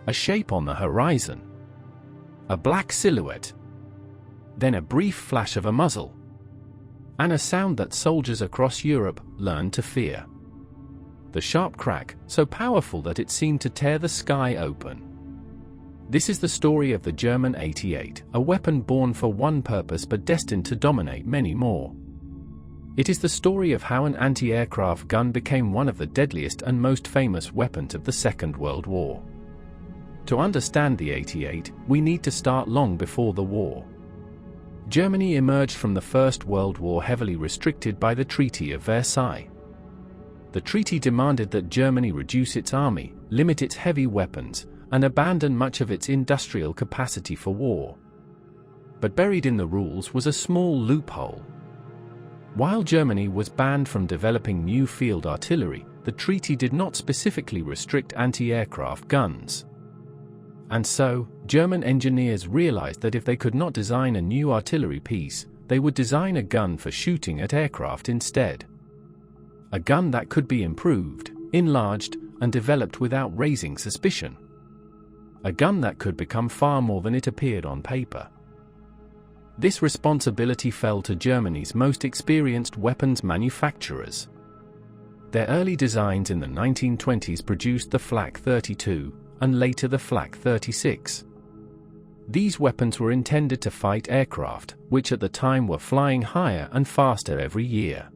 a shape on the horizon, a black silhouette, then a brief flash of a muzzle, and a sound that soldiers across Europe learned to fear. The sharp crack, so powerful that it seemed to tear the sky open. This is the story of the German 88, a weapon born for one purpose but destined to dominate many more. It is the story of how an anti-aircraft gun became one of the deadliest and most famous weapons of the Second World War. To understand the 88, we need to start long before the war. Germany emerged from the First World War heavily restricted by the Treaty of Versailles. The treaty demanded that Germany reduce its army, limit its heavy weapons, and abandon much of its industrial capacity for war. But buried in the rules was a small loophole. While Germany was banned from developing new field artillery, the treaty did not specifically restrict anti-aircraft guns. And so, German engineers realized that if they could not design a new artillery piece, they would design a gun for shooting at aircraft instead. A gun that could be improved, enlarged, and developed without raising suspicion. A gun that could become far more than it appeared on paper. This responsibility fell to Germany's most experienced weapons manufacturers. Their early designs in the 1920s produced the Flak 32, and later the Flak 36. These weapons were intended to fight aircraft, which at the time were flying higher and faster every year.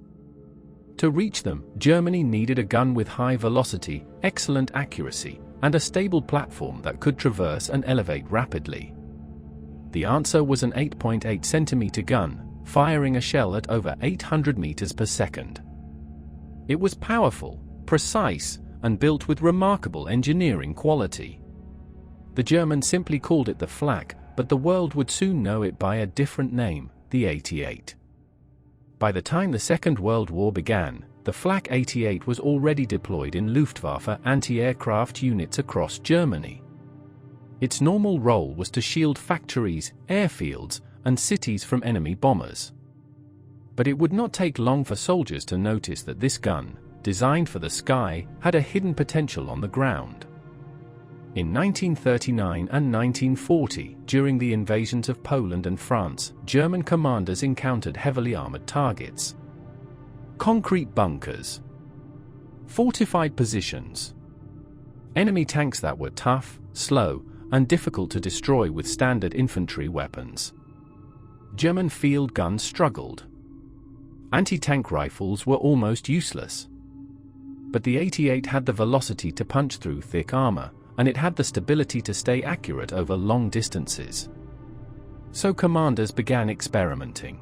To reach them, Germany needed a gun with high velocity, excellent accuracy, and a stable platform that could traverse and elevate rapidly. The answer was an 8.8 centimeter gun, firing a shell at over 800 meters per second. It was powerful, precise, and built with remarkable engineering quality. The Germans simply called it the Flak, but the world would soon know it by a different name, the 88. By the time the Second World War began, the Flak 88 was already deployed in Luftwaffe anti-aircraft units across Germany. Its normal role was to shield factories, airfields, and cities from enemy bombers. But it would not take long for soldiers to notice that this gun, designed for the sky, had a hidden potential on the ground. In 1939 and 1940, during the invasions of Poland and France, German commanders encountered heavily armored targets. Concrete bunkers. Fortified positions. Enemy tanks that were tough, slow, and difficult to destroy with standard infantry weapons. German field guns struggled. Anti-tank rifles were almost useless. But the 88 had the velocity to punch through thick armor, and it had the stability to stay accurate over long distances. So commanders began experimenting.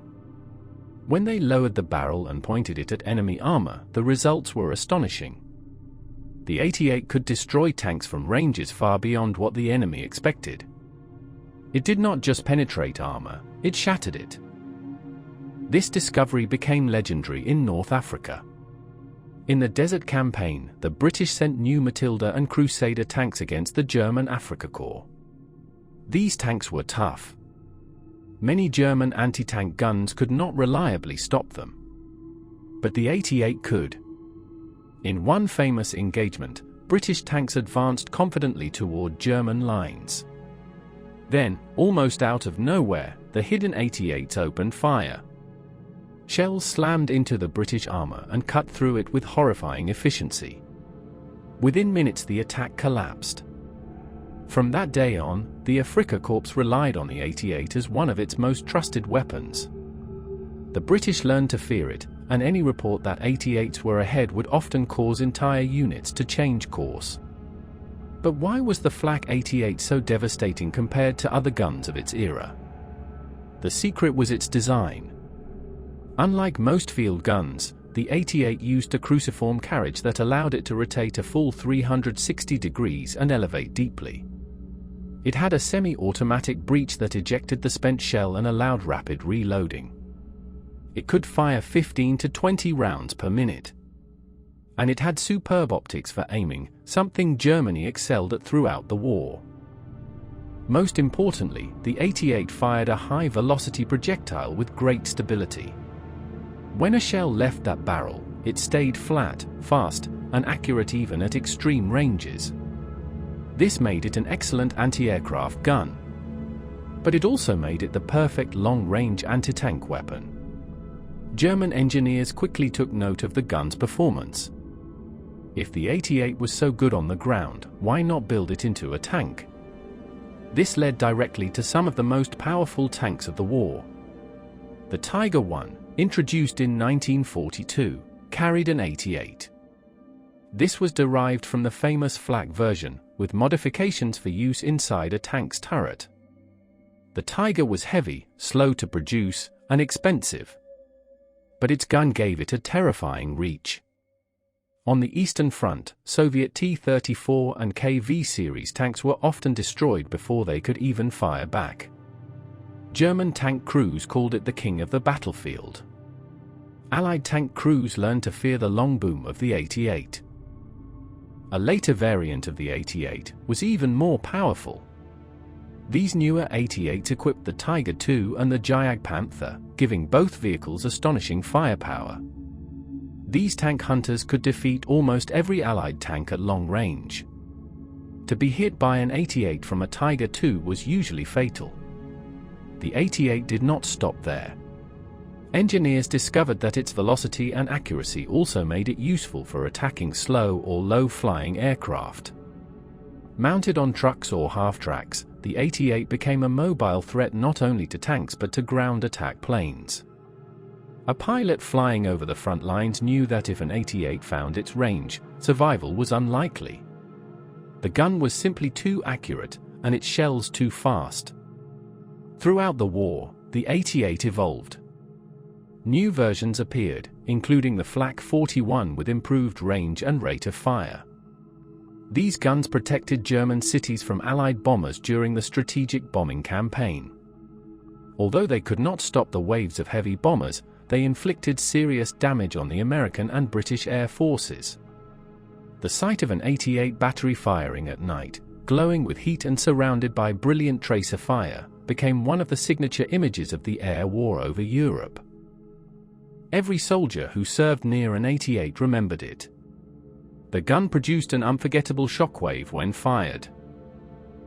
When they lowered the barrel and pointed it at enemy armor, the results were astonishing. The 88 could destroy tanks from ranges far beyond what the enemy expected. It did not just penetrate armor, it shattered it. This discovery became legendary in North Africa. In the Desert Campaign, the British sent new Matilda and Crusader tanks against the German Afrika Korps. These tanks were tough. Many German anti-tank guns could not reliably stop them. But the 88 could. In one famous engagement, British tanks advanced confidently toward German lines. Then, almost out of nowhere, the hidden 88s opened fire. Shells slammed into the British armor and cut through it with horrifying efficiency. Within minutes the attack collapsed. From that day on, the Afrika Korps relied on the 88 as one of its most trusted weapons. The British learned to fear it, and any report that 88s were ahead would often cause entire units to change course. But why was the Flak 88 so devastating compared to other guns of its era? The secret was its design. Unlike most field guns, the 88 used a cruciform carriage that allowed it to rotate a full 360 degrees and elevate deeply. It had a semi-automatic breech that ejected the spent shell and allowed rapid reloading. It could fire 15 to 20 rounds per minute. And it had superb optics for aiming, something Germany excelled at throughout the war. Most importantly, the 88 fired a high-velocity projectile with great stability. When a shell left that barrel, it stayed flat, fast, and accurate even at extreme ranges. This made it an excellent anti-aircraft gun. But it also made it the perfect long-range anti-tank weapon. German engineers quickly took note of the gun's performance. If the 88 was so good on the ground, why not build it into a tank? This led directly to some of the most powerful tanks of the war. The Tiger I, introduced in 1942, carried an 88. This was derived from the famous Flak version, with modifications for use inside a tank's turret. The Tiger was heavy, slow to produce, and expensive. But its gun gave it a terrifying reach. On the Eastern Front, Soviet T-34 and KV series tanks were often destroyed before they could even fire back. German tank crews called it the king of the battlefield. Allied tank crews learned to fear the long boom of the 88. A later variant of the 88 was even more powerful. These newer 88s equipped the Tiger II and the Jagdpanther, giving both vehicles astonishing firepower. These tank hunters could defeat almost every Allied tank at long range. To be hit by an 88 from a Tiger II was usually fatal. The 88 did not stop there. Engineers discovered that its velocity and accuracy also made it useful for attacking slow or low-flying aircraft. Mounted on trucks or half-tracks, the 88 became a mobile threat not only to tanks but to ground attack planes. A pilot flying over the front lines knew that if an 88 found its range, survival was unlikely. The gun was simply too accurate, and its shells too fast. Throughout the war, the 88 evolved. New versions appeared, including the Flak 41 with improved range and rate of fire. These guns protected German cities from Allied bombers during the strategic bombing campaign. Although they could not stop the waves of heavy bombers, they inflicted serious damage on the American and British air forces. The sight of an 88 battery firing at night, glowing with heat and surrounded by brilliant tracer fire, became one of the signature images of the air war over Europe. Every soldier who served near an 88 remembered it. The gun produced an unforgettable shockwave when fired.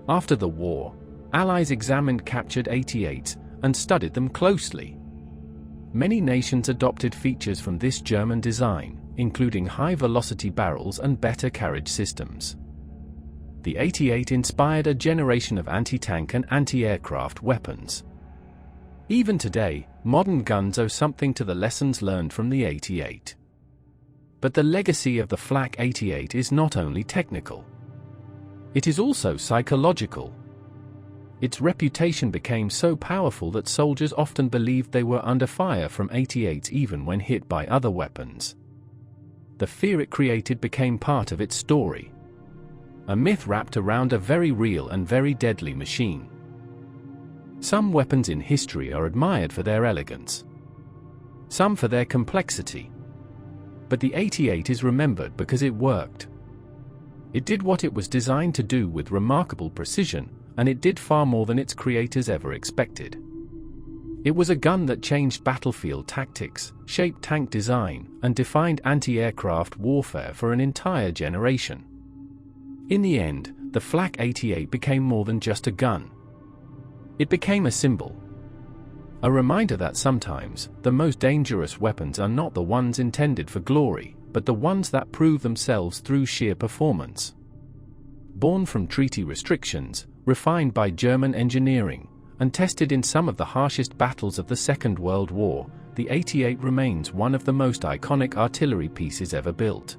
After the war, Allies examined captured 88s and studied them closely. Many nations adopted features from this German design, including high-velocity barrels and better carriage systems. The 88 inspired a generation of anti-tank and anti-aircraft weapons. Even today, modern guns owe something to the lessons learned from the 88. But the legacy of the Flak 88 is not only technical. It is also psychological. Its reputation became so powerful that soldiers often believed they were under fire from 88s even when hit by other weapons. The fear it created became part of its story. A myth wrapped around a very real and very deadly machine. Some weapons in history are admired for their elegance. Some for their complexity. But the 88 is remembered because it worked. It did what it was designed to do with remarkable precision, and it did far more than its creators ever expected. It was a gun that changed battlefield tactics, shaped tank design, and defined anti-aircraft warfare for an entire generation. In the end, the Flak 88 became more than just a gun. It became a symbol. A reminder that sometimes, the most dangerous weapons are not the ones intended for glory, but the ones that prove themselves through sheer performance. Born from treaty restrictions, refined by German engineering, and tested in some of the harshest battles of the Second World War, the 88 remains one of the most iconic artillery pieces ever built.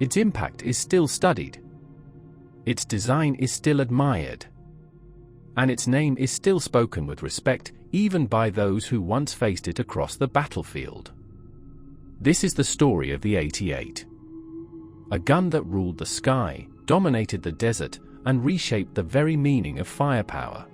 Its impact is still studied. Its design is still admired. And its name is still spoken with respect, even by those who once faced it across the battlefield. This is the story of the 88. A gun that ruled the sky, dominated the desert, and reshaped the very meaning of firepower.